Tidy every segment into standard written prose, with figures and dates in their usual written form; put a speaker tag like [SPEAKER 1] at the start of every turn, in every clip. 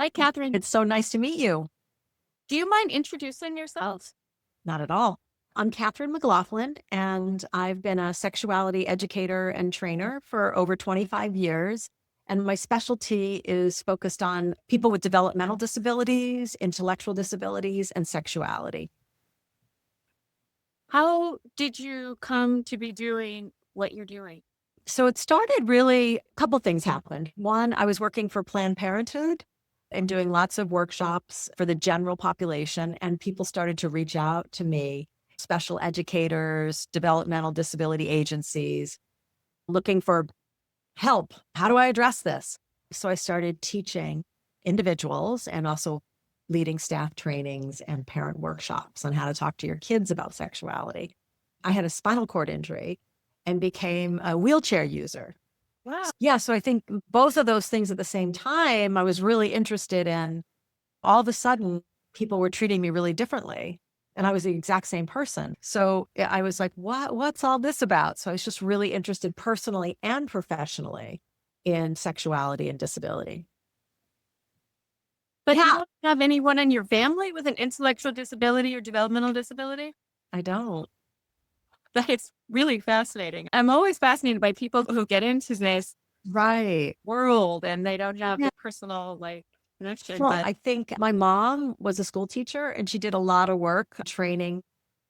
[SPEAKER 1] Hi, Catherine.
[SPEAKER 2] It's so nice to meet you.
[SPEAKER 1] Do you mind introducing yourself?
[SPEAKER 2] Not at all. I'm Katherine McLaughlin, and I've been a sexuality educator and trainer for over 25 years. And my specialty is focused on people with developmental disabilities, intellectual disabilities, and sexuality.
[SPEAKER 1] How did you come to be doing what you're doing?
[SPEAKER 2] So it started really, a couple things happened. One, I was working for Planned Parenthood and doing lots of workshops for the general population, and people started to reach out to me, special educators, developmental disability agencies, looking for help. How do I address this? So I started teaching individuals and also leading staff trainings and parent workshops on how to talk to your kids about sexuality. I had a spinal cord injury and became a wheelchair user.
[SPEAKER 1] Wow.
[SPEAKER 2] Yeah, so I think both of those things at the same time, I was really interested in. All of a sudden, people were treating me really differently. And I was the exact same person. So I was like, what's all this about? So I was just really interested personally and professionally in sexuality and disability.
[SPEAKER 1] But you
[SPEAKER 2] Yeah,
[SPEAKER 1] don't have anyone in your family with an intellectual disability or developmental disability?
[SPEAKER 2] I don't.
[SPEAKER 1] That is really fascinating. I'm always fascinated by people who get into this
[SPEAKER 2] Right.
[SPEAKER 1] world and they don't have
[SPEAKER 2] Yeah.
[SPEAKER 1] the personal connection.
[SPEAKER 2] Well,
[SPEAKER 1] But
[SPEAKER 2] I think my mom was a school teacher and she did a lot of work training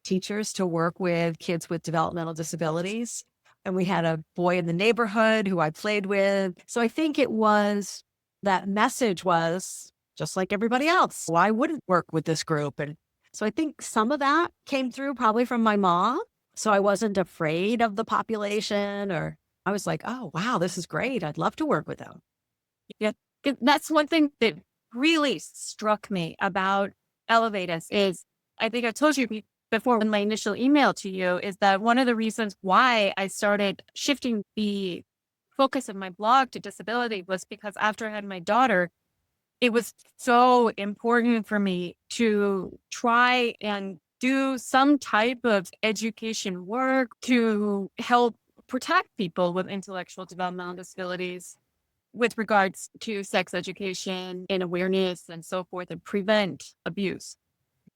[SPEAKER 2] teachers to work with kids with developmental disabilities. And we had a boy in the neighborhood who I played with. So I think it was that message was just like everybody else. Why wouldn't work with this group? And so I think some of that came through probably from my mom. So I wasn't afraid of the population, or I was like, oh, wow, this is great. I'd love to work with them.
[SPEAKER 1] yeah, that's one thing that really struck me about Elevatus is I think I told you before in my initial email to you is that one of the reasons why I started shifting the focus of my blog to disability was because after I had my daughter, it was so important for me to try and do some type of education work to help protect people with intellectual developmental disabilities with regards to sex education and awareness and so forth and prevent abuse.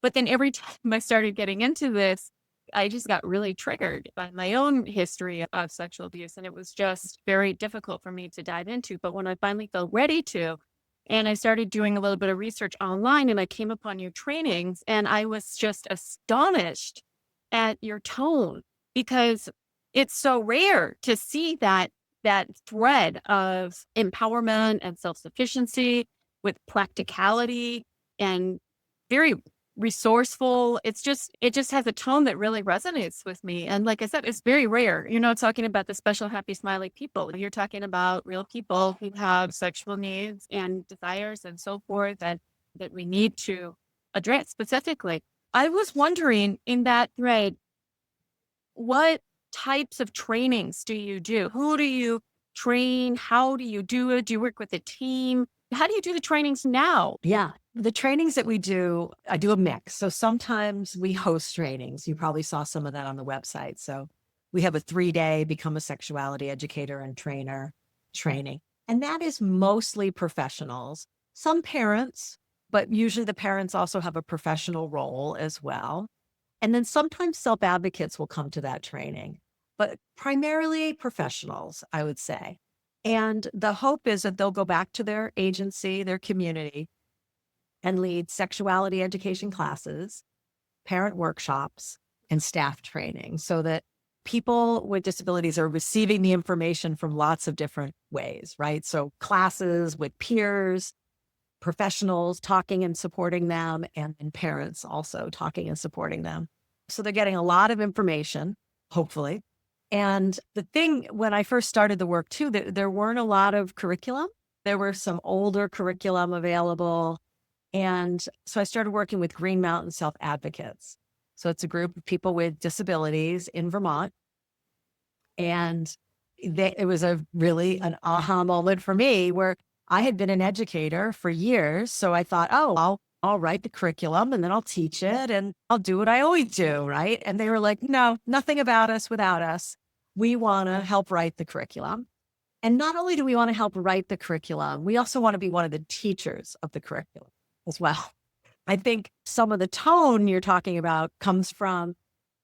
[SPEAKER 1] But then every time I started getting into this, I just got really triggered by my own history of sexual abuse. And it was just very difficult for me to dive into. But when I finally felt ready to, and I started doing a little bit of research online and I came upon your trainings and I was just astonished at your tone because it's so rare to see that thread of empowerment and self-sufficiency with practicality and very resourceful. It just has a tone that really resonates with me. And like I said, it's very rare. You're not talking about the special, happy, smiley people. You're talking about real people who have sexual needs and desires and so forth that we need to address specifically. I was wondering in that thread, what types of trainings do you do? Who do you train? How do you do it? Do you work with a team? How do you do the trainings now?
[SPEAKER 2] Yeah. The trainings that we do, I do a mix. So sometimes we host trainings. You probably saw some of that on the website. So we have a 3-day become a sexuality educator and trainer training. And that is mostly professionals, some parents, but usually the parents also have a professional role as well. And then sometimes self advocates will come to that training, but primarily professionals, I would say. And the hope is that they'll go back to their agency, their community, and lead sexuality education classes, parent workshops, and staff training so that people with disabilities are receiving the information from lots of different ways, right? So classes with peers, professionals talking and supporting them, and parents also talking and supporting them. So they're getting a lot of information, hopefully. And the thing, when I first started the work too, there weren't a lot of curriculum. There were some older curriculum available. And so I started working with Green Mountain Self Advocates. So it's a group of people with disabilities in Vermont. And it was a really an aha moment for me where I had been an educator for years. So I thought, oh, I'll write the curriculum and then I'll teach it and I'll do what I always do. Right. And they were like, no, nothing about us without us. We want to help write the curriculum. And not only do we want to help write the curriculum, we also want to be one of the teachers of the curriculum as well. I think some of the tone you're talking about comes from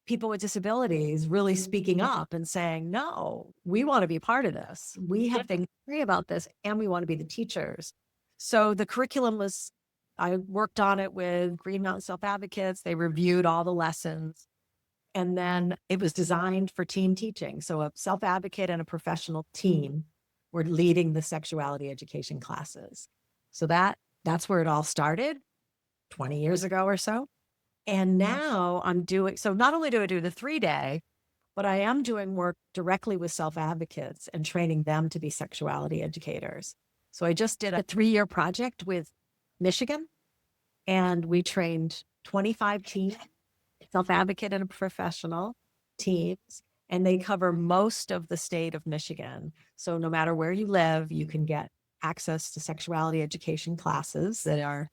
[SPEAKER 2] people with disabilities really speaking up and saying, no, we want to be part of this. We have things to say about this, and we want to be the teachers. So the curriculum was, I worked on it with Green Mountain Self Advocates. They reviewed all the lessons. And then it was designed for team teaching. So a self advocate and a professional team were leading the sexuality education classes. So that's where it all started 20 years ago or so. And now I'm doing, so not only do I do the 3-day, but I am doing work directly with self advocates and training them to be sexuality educators. So I just did a 3-year project with Michigan, and we trained 25 teams, self advocate and a professional teams, and they cover most of the state of Michigan. So no matter where you live, you can get access to sexuality education classes that are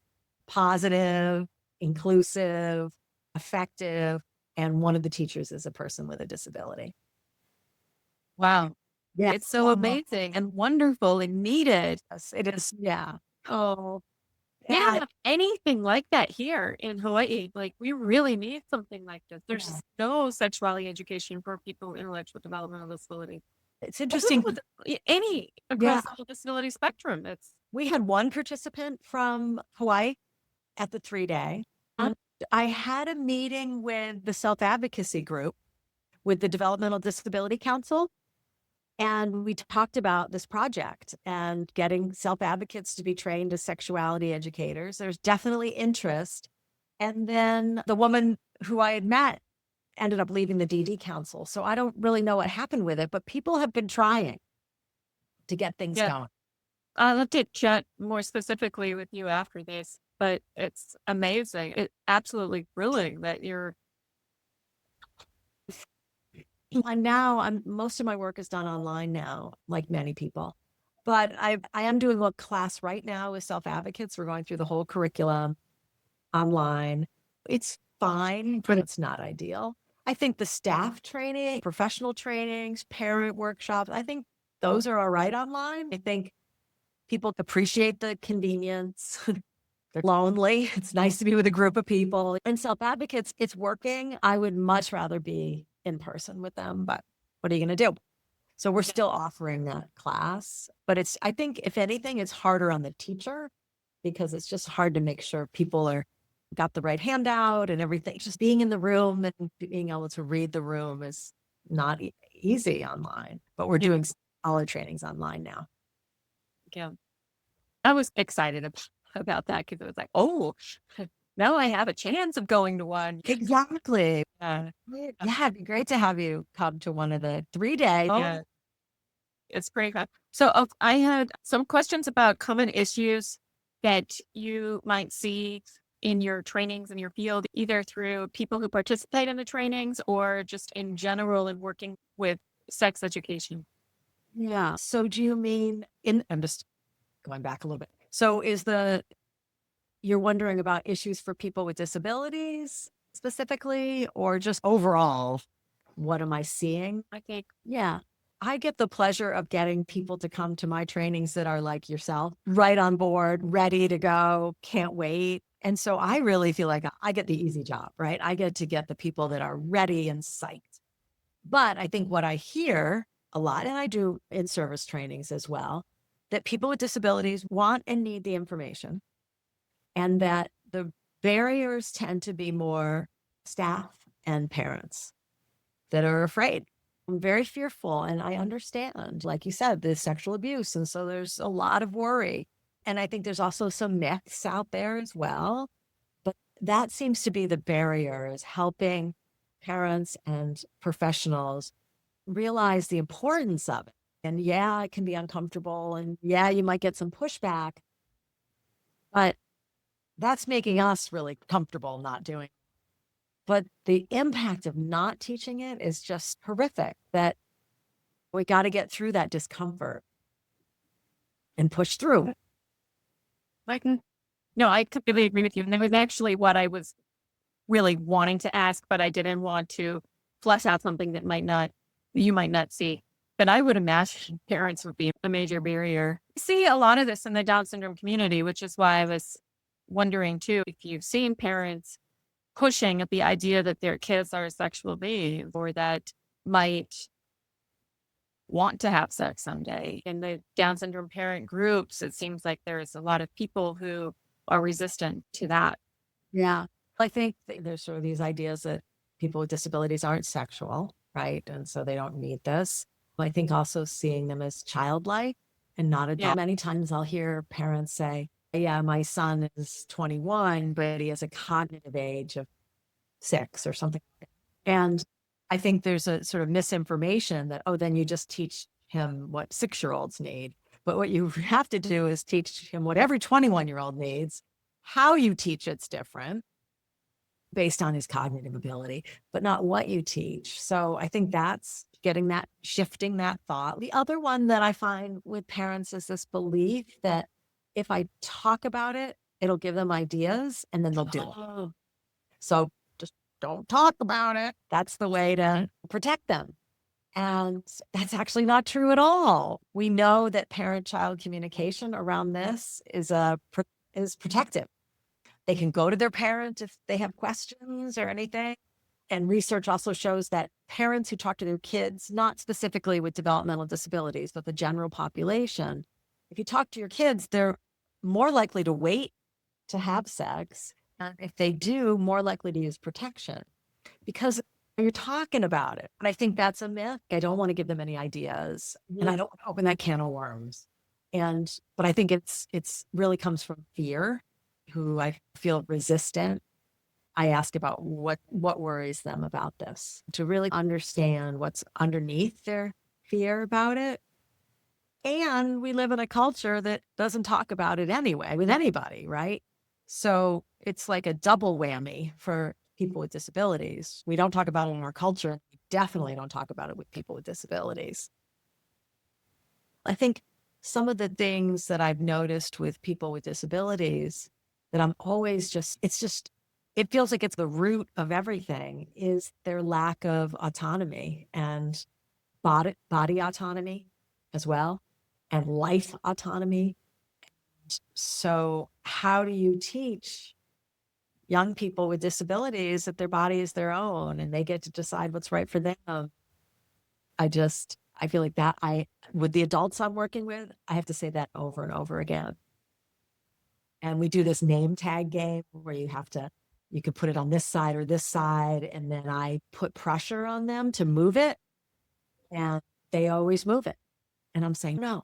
[SPEAKER 2] positive, inclusive, effective, and one of the teachers is a person with a disability.
[SPEAKER 1] Wow.
[SPEAKER 2] Yeah.
[SPEAKER 1] It's so amazing and wonderful and needed.
[SPEAKER 2] Yes, it is. Yeah.
[SPEAKER 1] Oh, we
[SPEAKER 2] Yeah.
[SPEAKER 1] don't have anything like that here in Hawaii. Like, we really need something like this. There's
[SPEAKER 2] Yeah.
[SPEAKER 1] no sexuality education for people with intellectual developmental disability.
[SPEAKER 2] It's interesting.
[SPEAKER 1] With any
[SPEAKER 2] Yeah.
[SPEAKER 1] across the whole disability spectrum. It's
[SPEAKER 2] We had one participant from Hawaii at the 3-day. I had a meeting with the self advocacy group with the Developmental Disability Council. And we talked about this project and getting self advocates to be trained as sexuality educators. There's definitely interest. And then the woman who I had met ended up leaving the DD council. So I don't really know what happened with it, but people have been trying to get things going.
[SPEAKER 1] I'll have to chat more specifically with you after this, but it's amazing. It's absolutely thrilling that you're.
[SPEAKER 2] And now most of my work is done online now, like many people. But I am doing a class right now with self advocates. We're going through the whole curriculum online. It's fine, but it's not ideal. I think the staff training, professional trainings, parent workshops, I think those are all right online. I think people appreciate the convenience. They're lonely. It's nice to be with a group of people. And self advocates, it's working. I would much rather be in person with them, but what are you going to do? So we're still offering that class, but I think if anything, it's harder on the teacher because it's just hard to make sure people got the right handout and everything. Just being in the room and being able to read the room is not easy online, but we're doing all our trainings online now.
[SPEAKER 1] Yeah. I was excited about that because it was like, oh, now I have a chance of going to one.
[SPEAKER 2] Exactly. Yeah, it'd be great to have you come to one of the 3-day.
[SPEAKER 1] Yeah. It's great. So I had some questions about common issues that you might see in your trainings in your field, either through people who participate in the trainings or just in general in working with sex education.
[SPEAKER 2] Yeah. So do you mean I'm just going back a little bit. So you're wondering about issues for people with disabilities specifically, or just overall, what am I seeing?
[SPEAKER 1] I think.
[SPEAKER 2] Yeah. I get the pleasure of getting people to come to my trainings that are like yourself, right on board, ready to go, can't wait. And so I really feel like I get the easy job, right? I get to get the people that are ready and psyched. But I think what I hear a lot, and I do in service trainings as well, that people with disabilities want and need the information, and that the barriers tend to be more staff and parents that are afraid. I'm very fearful, and I understand, like you said, the sexual abuse. And so there's a lot of worry. And I think there's also some myths out there as well. But that seems to be the barrier, is helping parents and professionals realize the importance of it. And yeah, it can be uncomfortable. And yeah, you might get some pushback. But that's making us really comfortable not doing it. But the impact of not teaching it is just horrific, that we got to get through that discomfort and push through.
[SPEAKER 1] No, I completely agree with you. And that was actually what I was really wanting to ask, but I didn't want to flesh out something that you might not see. But I would imagine parents would be a major barrier. I see a lot of this in the Down syndrome community, which is why I was wondering too, if you've seen parents pushing at the idea that their kids are sexual beings or that might want to have sex someday. In the Down syndrome parent groups, it seems like there's a lot of people who are resistant to that.
[SPEAKER 2] Yeah. I think there's sort of these ideas that people with disabilities aren't sexual, right? And so they don't need this. I think also seeing them as childlike and not
[SPEAKER 1] Yeah.
[SPEAKER 2] adult. Many times I'll hear parents say, yeah, my son is 21, but he has a cognitive age of 6 or something. And I think there's a sort of misinformation that, oh, then you just teach him what 6-year-olds need. But what you have to do is teach him what every 21-year-old needs. How you teach it's different based on his cognitive ability, but not what you teach. So I think that's getting that, shifting that thought. The other one that I find with parents is this belief that if I talk about it, it'll give them ideas and then they'll do it.
[SPEAKER 1] Oh,
[SPEAKER 2] So just don't talk about it. That's the way to protect them. And that's actually not true at all. We know that parent-child communication around this is protective. They can go to their parent if they have questions or anything. And research also shows that parents who talk to their kids, not specifically with developmental disabilities, but the general population, if you talk to your kids, they're more likely to wait to have sex. And if they do, more likely to use protection because you're talking about it. And I think that's a myth. I don't want to give them any ideas and I don't want to open that can of worms. But I think it's really comes from fear, who I feel resistant. I ask about what worries them about this to really understand what's underneath their fear about it. And we live in a culture that doesn't talk about it anyway with anybody, right? So it's like a double whammy for people with disabilities. We don't talk about it in our culture. We definitely don't talk about it with people with disabilities. I think some of the things that I've noticed with people with disabilities that I'm always it feels like it's the root of everything is their lack of autonomy and body autonomy as well, and life autonomy. So how do you teach young people with disabilities that their body is their own and they get to decide what's right for them? I feel like that with the adults I'm working with, I have to say that over and over again. And we do this name tag game where you could put it on this side or this side. And then I put pressure on them to move it and they always move it. And I'm saying, no,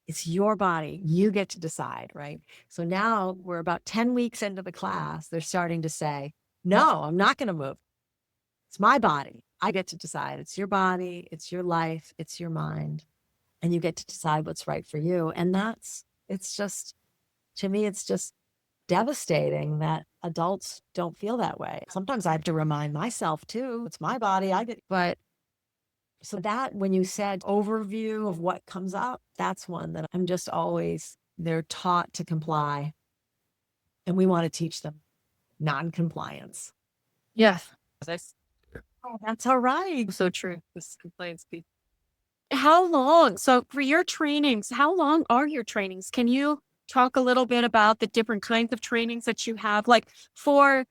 [SPEAKER 2] it's your body. You get to decide, right? So now we're about 10 weeks into the class. They're starting to say, no, I'm not going to move. It's my body. I get to decide. It's your body. It's your life. It's your mind. And you get to decide what's right for you. And to me, it's just devastating that adults don't feel that way. Sometimes I have to remind myself too, it's my body. But so that when you said overview of what comes up, that's one that I'm just always, they're taught to comply. And we want to teach them non-compliance.
[SPEAKER 1] yes.
[SPEAKER 2] Oh, that's all right.
[SPEAKER 1] So true. This complaints piece. How long? So for your trainings, how long are your trainings? Can you talk a little bit about the different kinds of trainings that you have? Like for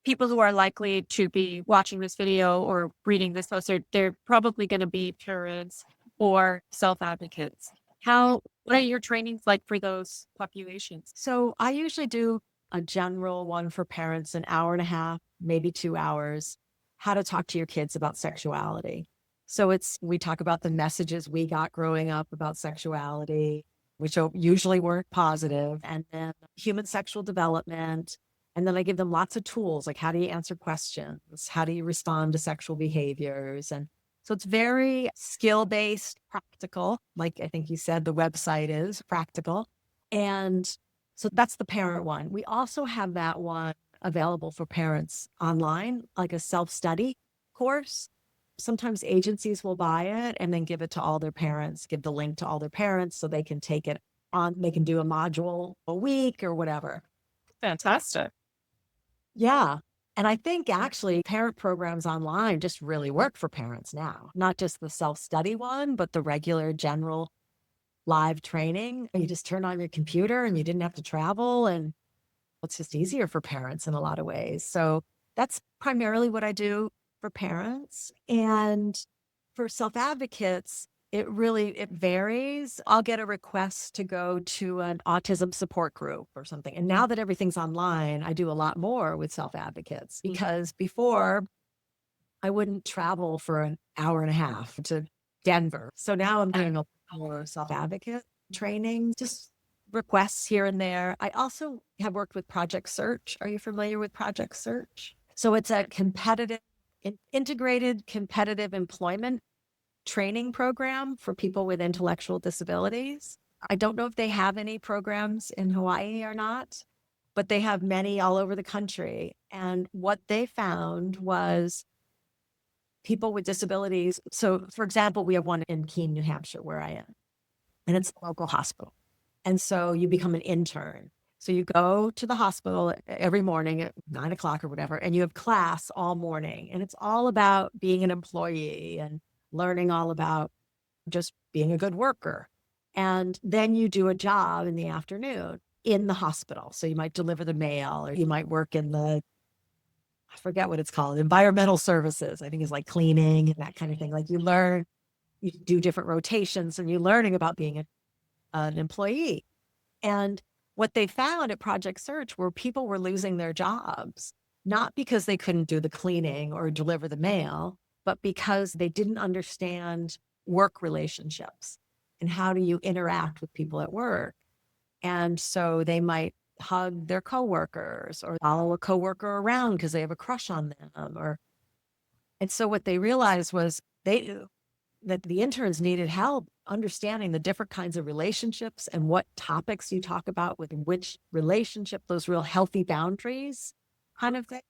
[SPEAKER 1] people who are likely to be watching this video or reading this post, they're probably going to be parents or self-advocates. What are your trainings like for those populations?
[SPEAKER 2] So I usually do a general one for parents, an hour and a half, maybe 2 hours, how to talk to your kids about sexuality. So we talk about the messages we got growing up about sexuality, which usually were positive, and then human sexual development. And then I give them lots of tools, like how do you answer questions? How do you respond to sexual behaviors? And so it's very skill-based, practical. Like I think you said, the website is practical. And so that's the parent one. We also have that one available for parents online, like a self-study course. Sometimes agencies will buy it and then give it to all their parents, give the link to all their parents so they can take it on. They can do a module a week or whatever.
[SPEAKER 1] Fantastic.
[SPEAKER 2] Yeah. And I think actually parent programs online just really work for parents now, not just the self-study one, but the regular general live training. You just turn on your computer and you didn't have to travel. And it's just easier for parents in a lot of ways. So that's primarily what I do for parents. And for self-advocates, it varies. I'll get a request to go to an autism support group or something. And now that everything's online, I do a lot more with self-advocates because before I wouldn't travel for an hour and a half to Denver. So now I'm doing a lot more self-advocate training, just requests here and there. I also have worked with Project Search. Are you familiar with Project Search? So it's a integrated competitive employment training program for people with intellectual disabilities. I don't know if they have any programs in Hawaii or not, but they have many all over the country. And what they found was people with disabilities. So, for example, we have one in Keene, New Hampshire, where I am, and it's a local hospital. And so you become an intern. So you go to the hospital every morning at 9 o'clock or whatever, and you have class all morning. And it's all about being an employee and learning all about just being a good worker. And then you do a job in the afternoon in the hospital. So you might deliver the mail or you might work in I forget what it's called, environmental services. I think it's like cleaning and that kind of thing. Like you learn, you do different rotations and you're learning about being an employee. And what they found at Project Search were people were losing their jobs, not because they couldn't do the cleaning or deliver the mail, but because they didn't understand work relationships and how do you interact with people at work. And so they might hug their coworkers or follow a coworker around because they have a crush on them. And so what they realized was that the interns needed help understanding the different kinds of relationships and what topics you talk about with which relationship, those real healthy boundaries kind of thing.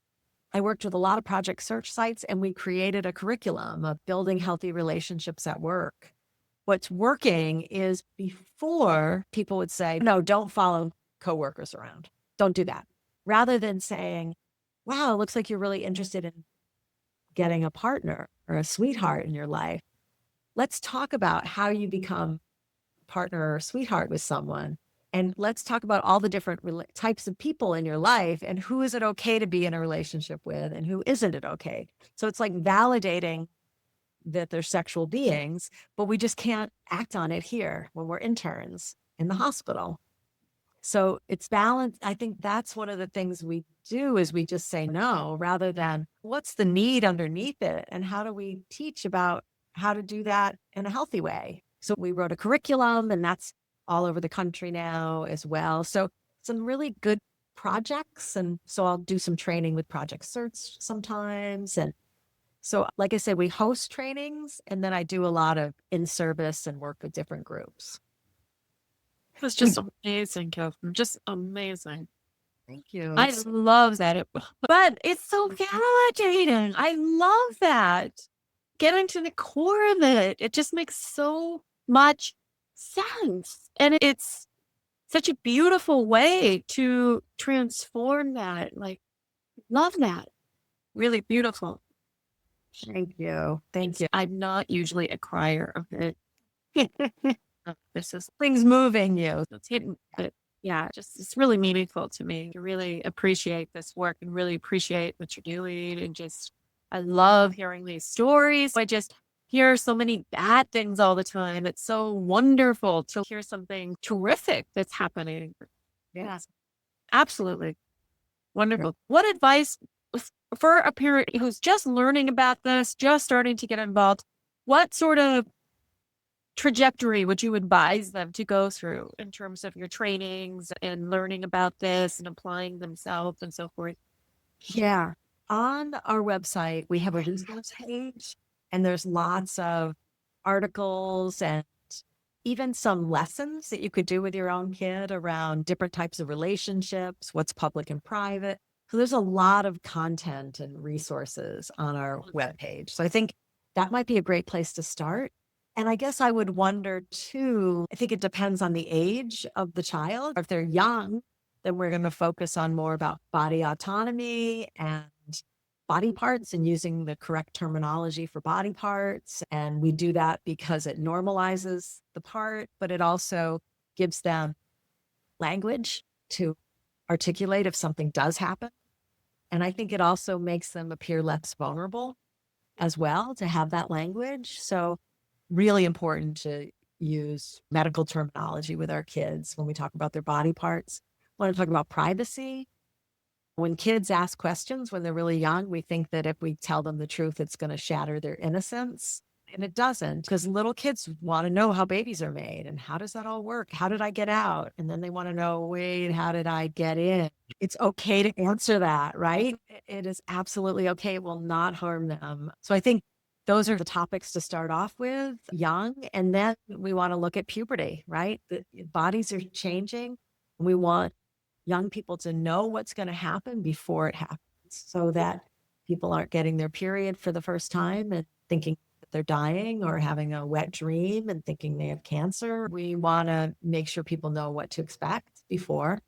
[SPEAKER 2] I worked with a lot of Project Search sites and we created a curriculum of building healthy relationships at work. What's working is before people would say, no, don't follow coworkers around. Don't do that. Rather than saying, wow, it looks like you're really interested in getting a partner or a sweetheart in your life. Let's talk about how you become a partner or a sweetheart with someone. And let's talk about all the different types of people in your life and who is it okay to be in a relationship with and who isn't it okay. So it's like validating that they're sexual beings, but we just can't act on it here when we're interns in the hospital. So it's balance. I think that's one of the things we do is we just say no rather than what's the need underneath it and how do we teach about how to do that in a healthy way. So we wrote a curriculum and that's all over the country now as well. So some really good projects. And so I'll do some training with Project Search sometimes. And so, like I said, we host trainings and then I do a lot of in-service and work with different groups.
[SPEAKER 1] It was just amazing, Katherine. Just amazing.
[SPEAKER 2] Thank you.
[SPEAKER 1] I love that. But it's so validating. I love that. Getting to the core of it. It just makes so much sense. And it's such a beautiful way to transform that. Like, love that. Really beautiful.
[SPEAKER 2] Thank you. Thank you.
[SPEAKER 1] I'm not usually a crier of it. This is
[SPEAKER 2] Things moving you.
[SPEAKER 1] it's hidden, but yeah, just it's really meaningful to me to really appreciate this work and really appreciate what you're doing. And just, I love hearing these stories. I just hear so many bad things all the time. It's so wonderful to hear something terrific that's happening.
[SPEAKER 2] Yes.
[SPEAKER 1] Absolutely wonderful. What advice for a parent who's just learning about this, just starting to get involved? What sort of trajectory would you advise them to go through in terms of your trainings and learning about this and applying themselves and so forth?
[SPEAKER 2] Yeah. On our website, we have a resource page and there's lots of articles and even some lessons that you could do with your own kid around different types of relationships, what's public and private. So there's a lot of content and resources on our webpage. So I think that might be a great place to start. And I guess I would wonder too, I think it depends on the age of the child. If they're young, then we're going to focus on more about body autonomy and body parts and using the correct terminology for body parts. And we do that because it normalizes the part, but it also gives them language to articulate if something does happen. And I think it also makes them appear less vulnerable as well to have that language. So, really important to use medical terminology with our kids when we talk about their body parts. I want to talk about privacy. When kids ask questions when they're really young, we think that if we tell them the truth, it's going to shatter their innocence. And it doesn't, because little kids want to know how babies are made and how does that all work? How did I get out? And then they want to know, wait, how did I get in? It's okay to answer that, right? It is absolutely okay. It will not harm them. So I think those are the topics to start off with young. And then we want to look at puberty, right? The bodies are changing. We want young people to know what's going to happen before it happens so that people aren't getting their period for the first time and thinking that they're dying or having a wet dream and thinking they have cancer. We want to make sure people know what to expect before.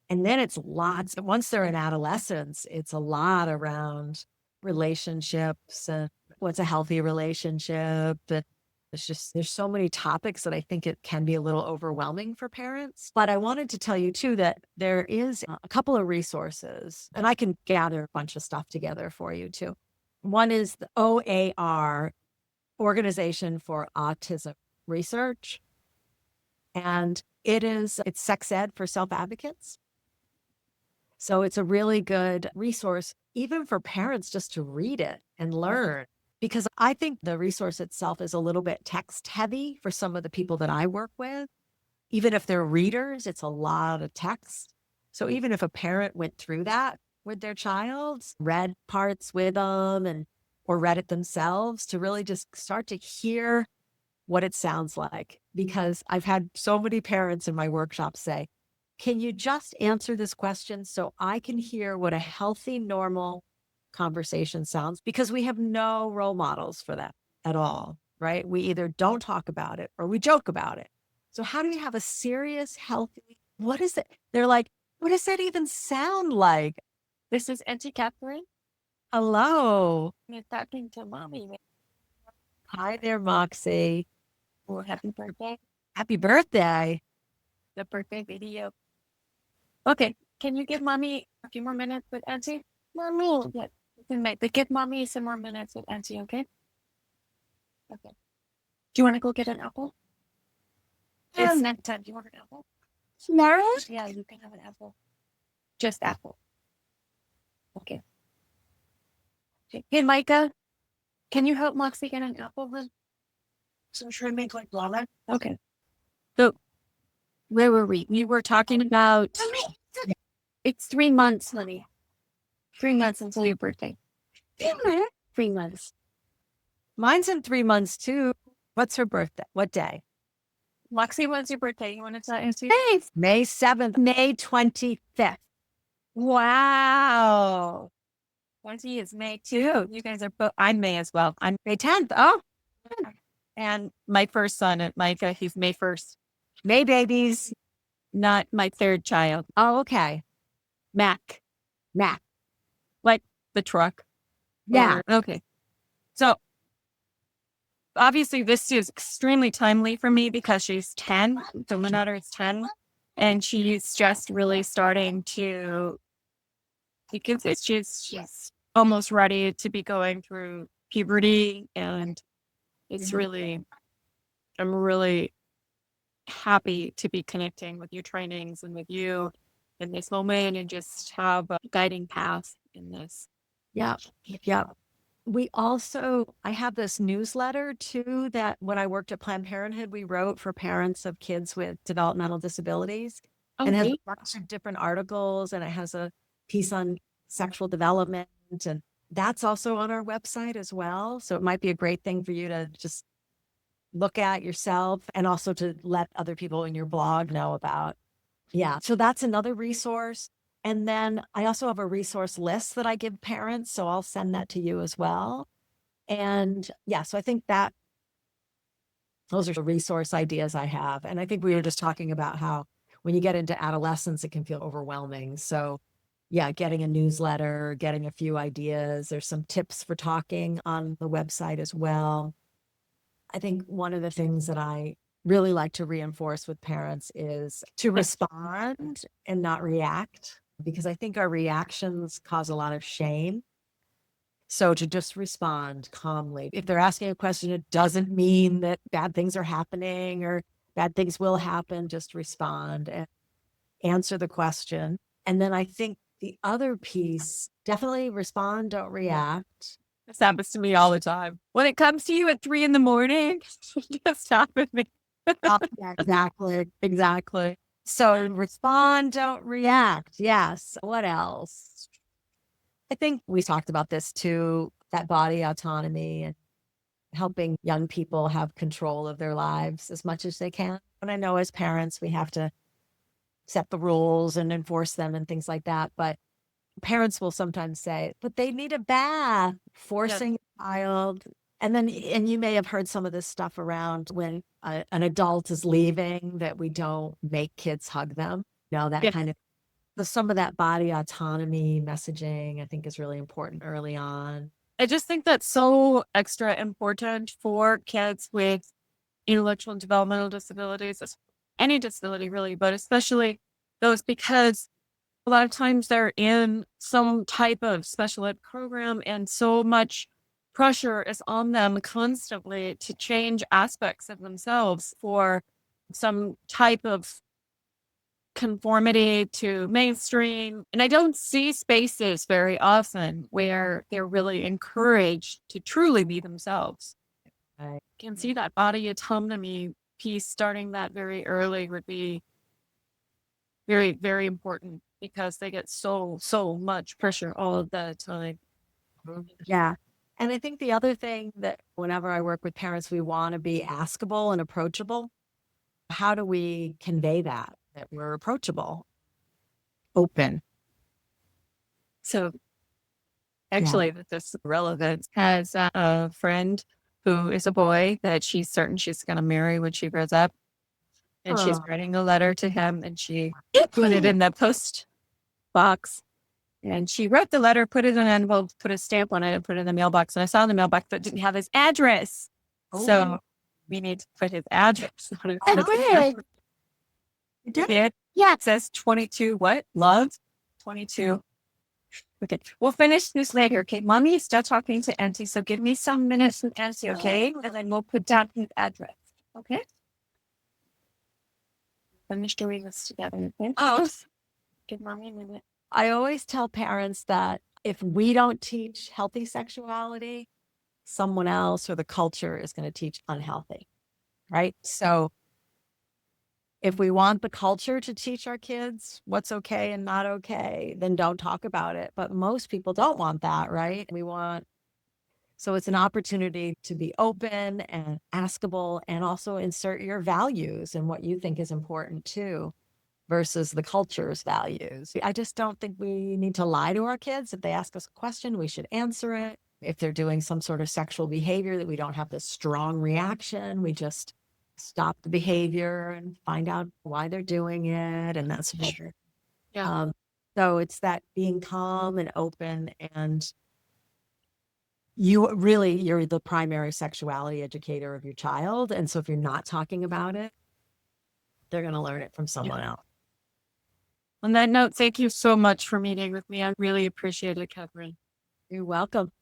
[SPEAKER 2] And then it's lots, once they're in adolescence, it's a lot around relationships and what's a healthy relationship. And there's so many topics that I think it can be a little overwhelming for parents. But I wanted to tell you too that there is a couple of resources, and I can gather a bunch of stuff together for you too. One is the OAR, Organization for Autism Research. And it's sex ed for self-advocates. So it's a really good resource, even for parents, just to read it and learn. Because I think the resource itself is a little bit text heavy for some of the people that I work with. Even if they're readers, it's a lot of text. So even if a parent went through that with their child, read parts with them or read it themselves to really just start to hear what it sounds like. Because I've had so many parents in my workshops say, can you just answer this question so I can hear what a healthy, normal conversation sounds? Because we have no role models for that at all, right? We either don't talk about it or we joke about it. So how do you have a serious, healthy, what is it? They're like, what does that even sound like?
[SPEAKER 1] This is Auntie Catherine.
[SPEAKER 2] Hello.
[SPEAKER 1] You're talking to mommy.
[SPEAKER 2] Hi there, Moxie.
[SPEAKER 1] Oh, happy birthday.
[SPEAKER 2] Happy birthday.
[SPEAKER 1] The birthday video. Okay, can you give mommy a few more minutes with Auntie? Mommy. Yeah, you can give mommy some more minutes with Auntie, okay? Okay. Do you want to go get an apple? It's snack time. Do you want an apple? No. Yeah, you can have an apple. Just apple. Okay. Hey, Micah, can you help Moxie get an apple? So should I make like llama? Okay. So where were we? We were talking about it's 3 months, honey. 3 months until your birthday. 3 months.
[SPEAKER 2] Mine's in 3 months too. What's her birthday? What day?
[SPEAKER 1] Moxie, when's your birthday? You want to tell Auntie?
[SPEAKER 2] May 7th, May 25th.
[SPEAKER 1] Wow. Auntie is May too. You guys are both. I'm May as well. I'm
[SPEAKER 2] May 10th. Oh,
[SPEAKER 1] and my first son, Micah, he's May 1st.
[SPEAKER 2] May babies.
[SPEAKER 1] Not my third child.
[SPEAKER 2] Oh, okay.
[SPEAKER 1] Mac.
[SPEAKER 2] Mac.
[SPEAKER 1] Like the truck.
[SPEAKER 2] Yeah.
[SPEAKER 1] Okay. So obviously this is extremely timely for me because she's 10. So my daughter is 10 and she's just really starting to, because she's almost ready to be going through puberty. And it's really, I'm really happy to be connecting with your trainings and with you in this moment and just have a guiding path in this.
[SPEAKER 2] Yeah. Yeah. I have this newsletter too that when I worked at Planned Parenthood, we wrote for parents of kids with developmental disabilities. And it has a bunch of different articles and it has a piece on sexual development. And that's also on our website as well. So it might be a great thing for you to just look at yourself and also to let other people in your blog know about. Yeah. So that's another resource. And then I also have a resource list that I give parents. So I'll send that to you as well. And yeah, so I think that those are the resource ideas I have. And I think we were just talking about how when you get into adolescence, it can feel overwhelming. So yeah, getting a newsletter, getting a few ideas. There's some tips for talking on the website as well. I think one of the things that I really like to reinforce with parents is to respond and not react, because I think our reactions cause a lot of shame. So to just respond calmly. If they're asking a question, it doesn't mean that bad things are happening or bad things will happen. Just respond and answer the question. And then I think the other piece, definitely respond, don't react.
[SPEAKER 1] This happens to me all the time. When it comes to you at 3 a.m, just stop with me.
[SPEAKER 2] Yeah, exactly. Exactly. So respond, don't react. Yes. What else? I think we talked about this too, that body autonomy and helping young people have control of their lives as much as they can. And I know as parents, we have to set the rules and enforce them and things like that. But parents will sometimes say, but they need a bath,
[SPEAKER 1] Yeah.
[SPEAKER 2] forcing a child. And then, and you may have heard some of this stuff around when an adult is leaving, that we don't make kids hug them. That
[SPEAKER 1] Yeah.
[SPEAKER 2] kind of, some of that body autonomy messaging, I think is really important early on.
[SPEAKER 1] I just think that's so extra important for kids with intellectual and developmental disabilities, any disability really, but especially those, because a lot of times they're in some type of special ed program and so much pressure is on them constantly to change aspects of themselves for some type of conformity to mainstream. And I don't see spaces very often where they're really encouraged to truly be themselves.
[SPEAKER 2] Right.
[SPEAKER 1] Can see that body autonomy piece starting that very early would be very, very important, because they get so much pressure all the time.
[SPEAKER 2] Yeah. And I think the other thing that whenever I work with parents, we want to be askable and approachable. How do we convey that we're approachable, open?
[SPEAKER 1] So
[SPEAKER 2] Yeah.
[SPEAKER 1] actually, this relevant has a friend who is a boy that she's certain she's going to marry when she grows up. And she's
[SPEAKER 2] Oh,
[SPEAKER 1] writing a letter to him, and she put it in the post box. And she wrote the letter, put it in an envelope, put a stamp on it, and put it in the mailbox. And I saw in the mailbox that didn't have his address. So we need to put his address on it. Did? Yeah. It says 22 what? Love? 22. Okay. We'll finish this later. Okay. Mommy is still talking to Auntie. So give me some minutes with Auntie, okay? And then we'll put down his address. Okay. Finish doing this together. Okay. Oh. Give Mommy a minute.
[SPEAKER 2] I always tell parents that if we don't teach healthy sexuality, someone else or the culture is going to teach unhealthy, right? So if we want the culture to teach our kids what's okay and not okay, then don't talk about it. But most people don't want that, right? So it's an opportunity to be open and askable and also insert your values and what you think is important too, versus the culture's values. I just don't think we need to lie to our kids. If they ask us a question, we should answer it. If they're doing some sort of sexual behavior, that we don't have this strong reaction, we just stop the behavior and find out why they're doing it. And that's sure.
[SPEAKER 1] Yeah.
[SPEAKER 2] So it's that being calm and open, and you're the primary sexuality educator of your child. And so if you're not talking about it, they're going to learn it from someone else.
[SPEAKER 1] On that note, thank you so much for meeting with me. I really appreciate it, Catherine.
[SPEAKER 2] You're welcome.